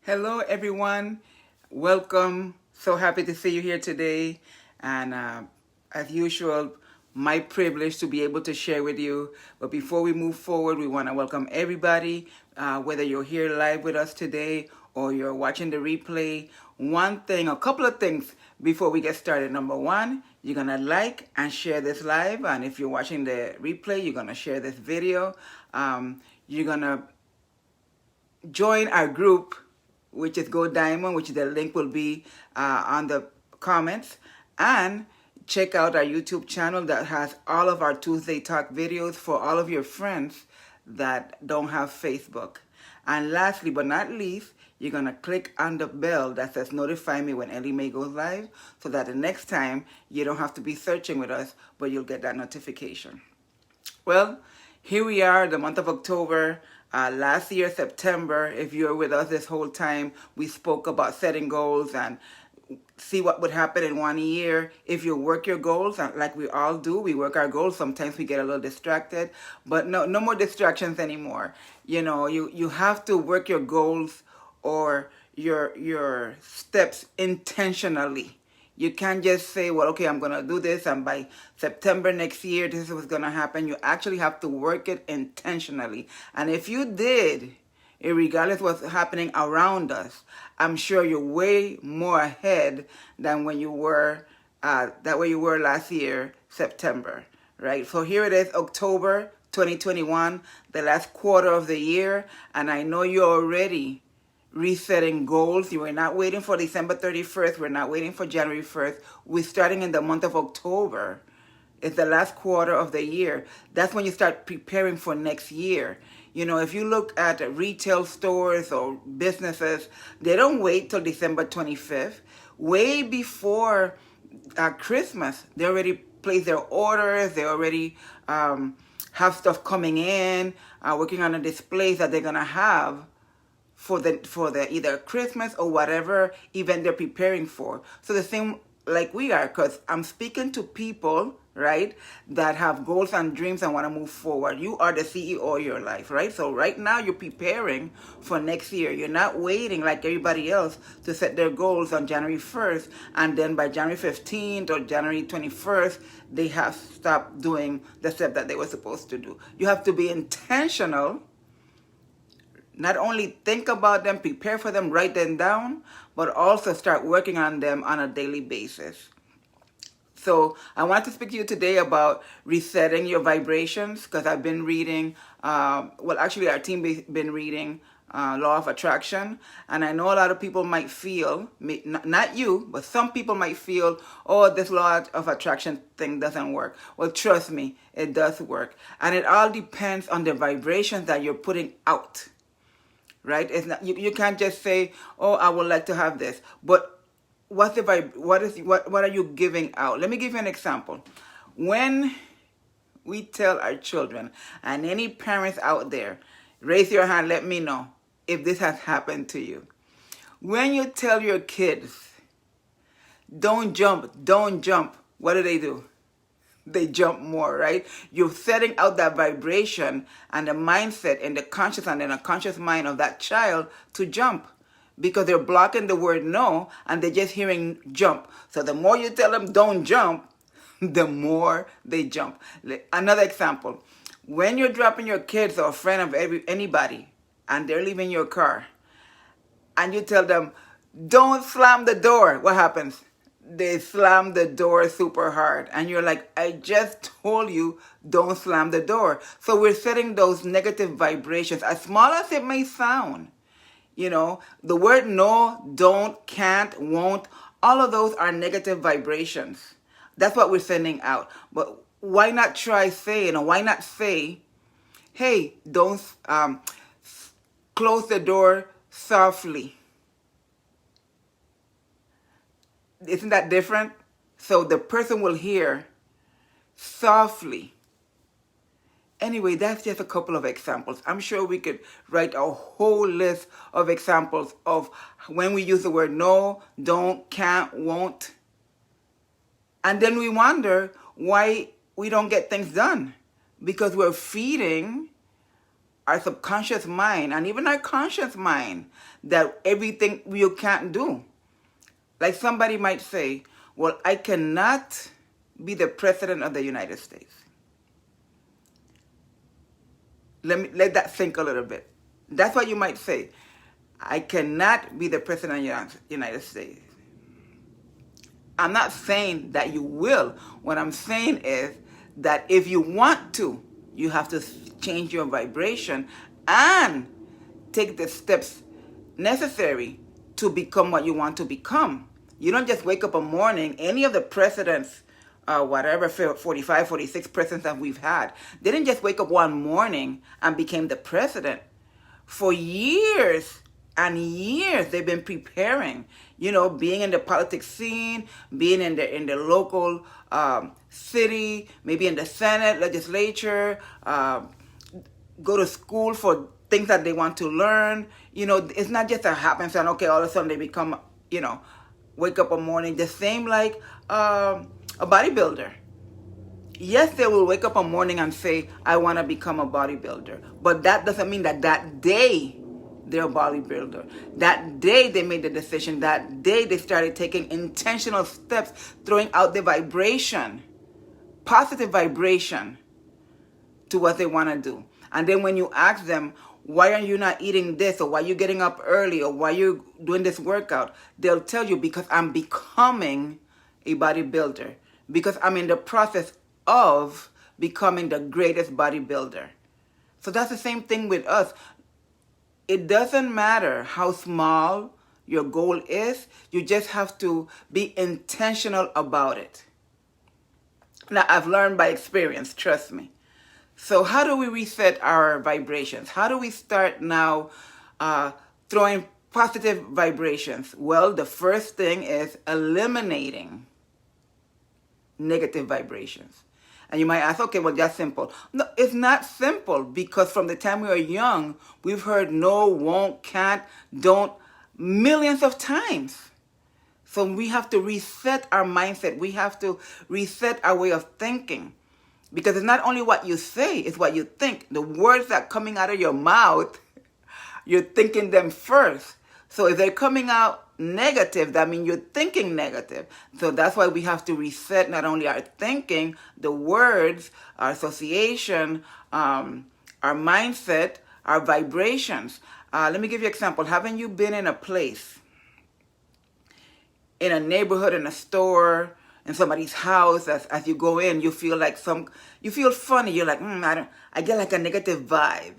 Hello, everyone. Welcome. So happy to see you here today. And as usual, my privilege to be able to share with you. But before we move forward, we want to welcome everybody, whether you're here live with us today or you're watching the replay. A couple of things before we get started. Number one, you're going to like and share this live. And if you're watching the replay, you're going to share this video. You're going to join our group, which is Go Diamond, which the link will be on the comments, and check out our YouTube channel that has all of our Tuesday Talk videos for all of your friends that don't have Facebook. And lastly but not least, you're going to click on the bell that says notify me when Ellie Mae goes live, so that the next time you don't have to be searching with us, but you'll get that notification. Well, here we are, the month of October. Last year, September, if you were with us this whole time, we spoke about setting goals and see what would happen in 1 year if you work your goals. And like we all do, we work our goals. Sometimes we get a little distracted, but no more distractions anymore. You have to work your goals or your steps intentionally. You can't just say, well, okay, I'm going to do this, and by September next year, this is what's going to happen. You actually have to work it intentionally. And if you did, regardless of what's happening around us, I'm sure you're way more ahead than when you were, that way you were last year, September, right? So here it is, October 2021, the last quarter of the year, and I know you're already resetting goals. You are not waiting for December 31st. We're not waiting for January 1st. We're starting in the month of October. It's the last quarter of the year. That's when you start preparing for next year. If you look at retail stores or businesses, they don't wait till December 25th. Way before Christmas, they already place their orders. They already have stuff coming in, working on the displays that they're going to have for the either Christmas or whatever event they're preparing for. So the same like we are, because I'm speaking to people, right, that have goals and dreams and want to move forward. You are the CEO of your life, right? So right now you're preparing for next year. You're not waiting like everybody else to set their goals on January 1st, and then by January 15th or January 21st, they have stopped doing the step that they were supposed to do. You have to be intentional. Not only think about them, prepare for them, write them down, but also start working on them on a daily basis. So I want to speak to you today about resetting your vibrations, because I've been reading, actually our team been reading Law of Attraction, and I know a lot of people might feel, not you, but some people might feel, oh, this Law of Attraction thing doesn't work. Well, trust me, it does work. And it all depends on the vibrations that you're putting out. Right? It's not, you can't just say, oh, I would like to have this. But what are you giving out? Let me give you an example. When we tell our children, and any parents out there, raise your hand, let me know if this has happened to you. When you tell your kids, don't jump, what do? They jump more, right? You're setting out that vibration and the mindset and the conscious and the unconscious mind of that child to jump, because they're blocking the word no and they're just hearing jump. So the more you tell them don't jump, the more they jump. Another example, when you're dropping your kids or a friend of anybody and they're leaving your car and you tell them don't slam the door, what happens? They slam the door super hard. And you're like, I just told you, don't slam the door. So we're setting those negative vibrations, as small as it may sound. The word no, don't, can't, won't, all of those are negative vibrations. That's what we're sending out. But why not try saying, or why not say, hey, don't close the door softly. Isn't that different? So the person will hear softly. Anyway, that's just a couple of examples. I'm sure we could write a whole list of examples of when we use the word no, don't, can't, won't. And then we wonder why we don't get things done. Because we're feeding our subconscious mind and even our conscious mind that everything you can't do. Like somebody might say, well, I cannot be the president of the United States. Let that sink a little bit. That's what you might say. I cannot be the president of the United States. I'm not saying that you will. What I'm saying is that if you want to, you have to change your vibration and take the steps necessary to become what you want to become. You don't just wake up a morning. Any of the presidents, whatever 45, 46 presidents that we've had, they didn't just wake up one morning and became the president. For years and years, they've been preparing, being in the politics scene, being in the local city, maybe in the Senate, legislature, go to school for things that they want to learn. It's not just a happens and okay, all of a sudden they become, wake up a morning. The same like a bodybuilder. Yes, they will wake up a morning and say, I want to become a bodybuilder. But that doesn't mean that day they're a bodybuilder. That day they made the decision. That day they started taking intentional steps, throwing out the vibration, positive vibration to what they want to do. And then when you ask them, why are you not eating this? Or why are you getting up early? Or why are you doing this workout? They'll tell you, because I'm becoming a bodybuilder. Because I'm in the process of becoming the greatest bodybuilder. So that's the same thing with us. It doesn't matter how small your goal is. You just have to be intentional about it. Now, I've learned by experience, trust me. So how do we reset our vibrations? How do we start now throwing positive vibrations? Well, the first thing is eliminating negative vibrations. And you might ask, okay, well, that's simple. No, it's not simple, because from the time we were young, we've heard no, won't, can't, don't, millions of times. So we have to reset our mindset. We have to reset our way of thinking. Because it's not only what you say, it's what you think. The words that are coming out of your mouth, you're thinking them first. So if they're coming out negative, that means you're thinking negative. So that's why we have to reset not only our thinking, the words, our association, our mindset, our vibrations. Let me give you an example. Haven't you been in a place, in a neighborhood, in a store, in somebody's house, as you go in, you feel like you feel funny. You're like, I get like a negative vibe.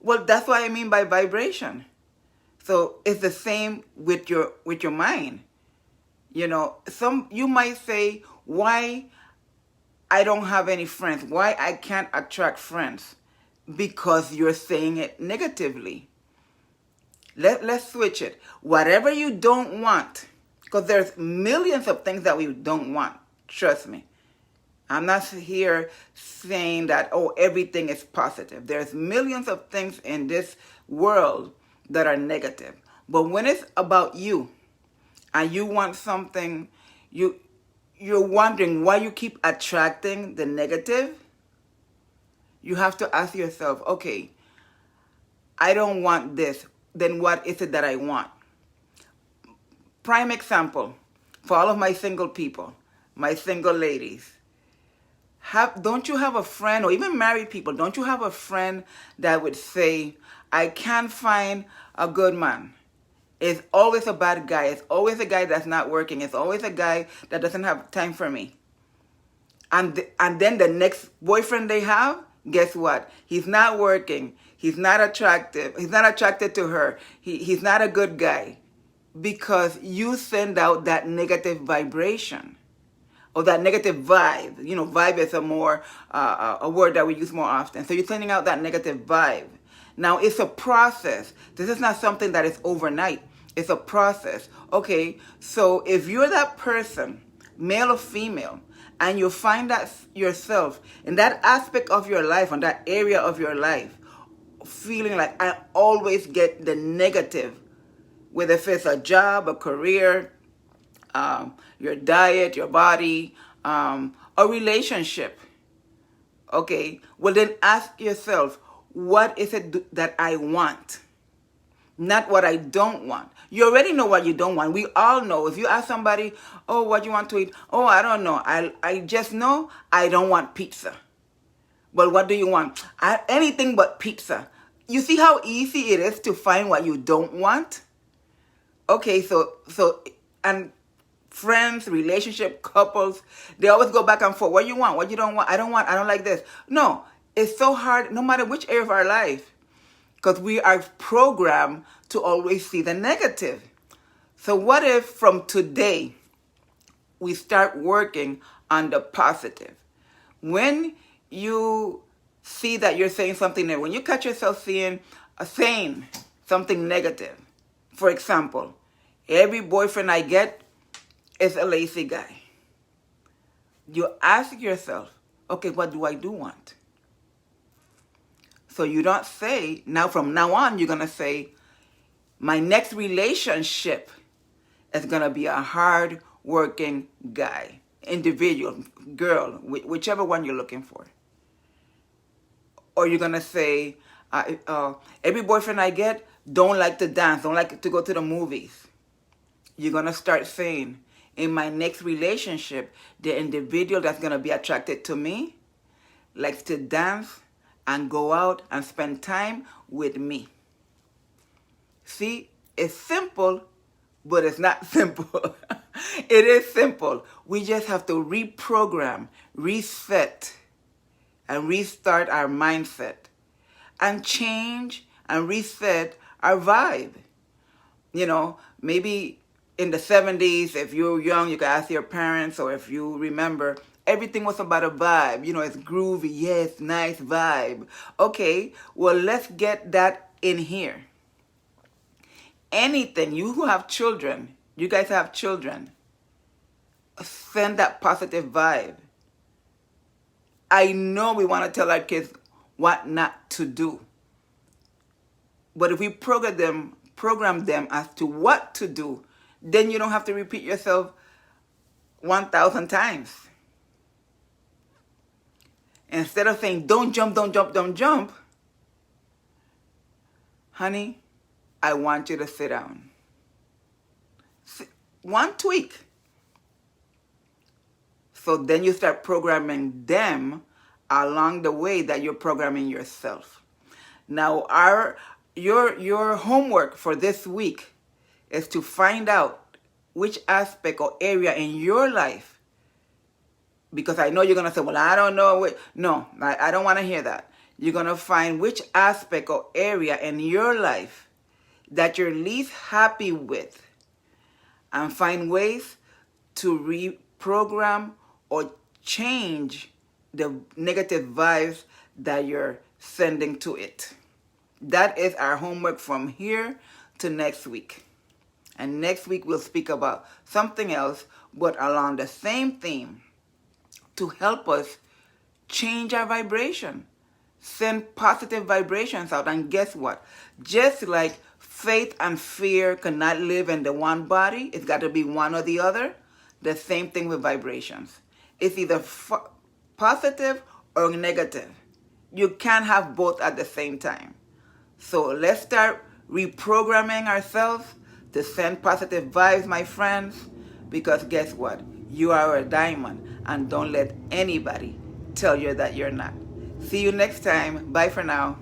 Well, that's what I mean by vibration. So it's the same with your mind. You might say, why I don't have any friends, why I can't attract friends, because you're saying it negatively. Let's switch it. Whatever you don't want, because there's millions of things that we don't want. Trust me. I'm not here saying that, everything is positive. There's millions of things in this world that are negative. But when it's about you and you want something, you're wondering why you keep attracting the negative, you have to ask yourself, okay, I don't want this. Then what is it that I want? Prime example, for all of my single people, my single ladies, don't you have a friend, or even married people, don't you have a friend that would say, I can't find a good man. It's always a bad guy. It's always a guy that's not working. It's always a guy that doesn't have time for me. And then the next boyfriend they have, guess what? He's not working. He's not attractive. He's not attracted to her. He's not a good guy. Because you send out that negative vibration. Or that negative vibe. Vibe is a word that we use more often. So you're sending out that negative vibe. Now, it's a process. This is not something that is overnight. It's a process. Okay, so if you're that person, male or female, and you find that yourself in that aspect of your life, in that area of your life, feeling like I always get the negative, whether if it's a job, a career, your diet, your body, a relationship. Okay, well then ask yourself, what is it that I want, not what I don't want. You already know what you don't want. We all know. If you ask somebody, oh, what do you want to eat? Oh, I don't know. I just know I don't want pizza. But what do you want? Anything but pizza. You see how easy it is to find what you don't want? Okay, and friends, relationship, couples, they always go back and forth. What you want? What you don't want? I don't like this. No, it's so hard, no matter which area of our life, because we are programmed to always see the negative. So what if from today, we start working on the positive? When you see that you're saying something negative, when you catch yourself saying something negative, for example, every boyfriend I get is a lazy guy. You ask yourself, okay, what do I do want? So you don't say, now from now on, you're going to say, my next relationship is going to be a hard-working guy, individual, girl, whichever one you're looking for. Or you're going to say, every boyfriend I get don't like to dance, don't like to go to the movies. You're going to start saying, in my next relationship, the individual that's going to be attracted to me likes to dance and go out and spend time with me. See, it's simple, but it's not simple. It is simple. We just have to reprogram, reset, and restart our mindset, and change and reset our vibe. You know, maybe in the 70s, if you're young, you can ask your parents, or if you remember, everything was about a vibe. You know, it's groovy, yes, nice vibe. Okay, well, let's get that in here. Anything, you who have children, you guys have children, send that positive vibe. I know we want to tell our kids what not to do. But if we program them as to what to do, then you don't have to repeat yourself 1,000 times. Instead of saying, don't jump, don't jump, don't jump, honey, I want you to sit down. One tweak. So then you start programming them along the way that you're programming yourself. Now, your homework for this week is to find out which aspect or area in your life, because I know you're going to say, well, I don't know. No, I don't want to hear that. You're going to find which aspect or area in your life that you're least happy with, and find ways to reprogram or change the negative vibes that you're sending to it. That is our homework from here to next week. And next week we'll speak about something else, but along the same theme, to help us change our vibration. Send positive vibrations out. And guess what? Just like faith and fear cannot live in the one body, it's got to be one or the other. The same thing with vibrations. It's either positive or negative. You can't have both at the same time. So let's start reprogramming ourselves to send positive vibes, my friends, because guess what? You are a diamond, and don't let anybody tell you that you're not. See you next time. Bye for now.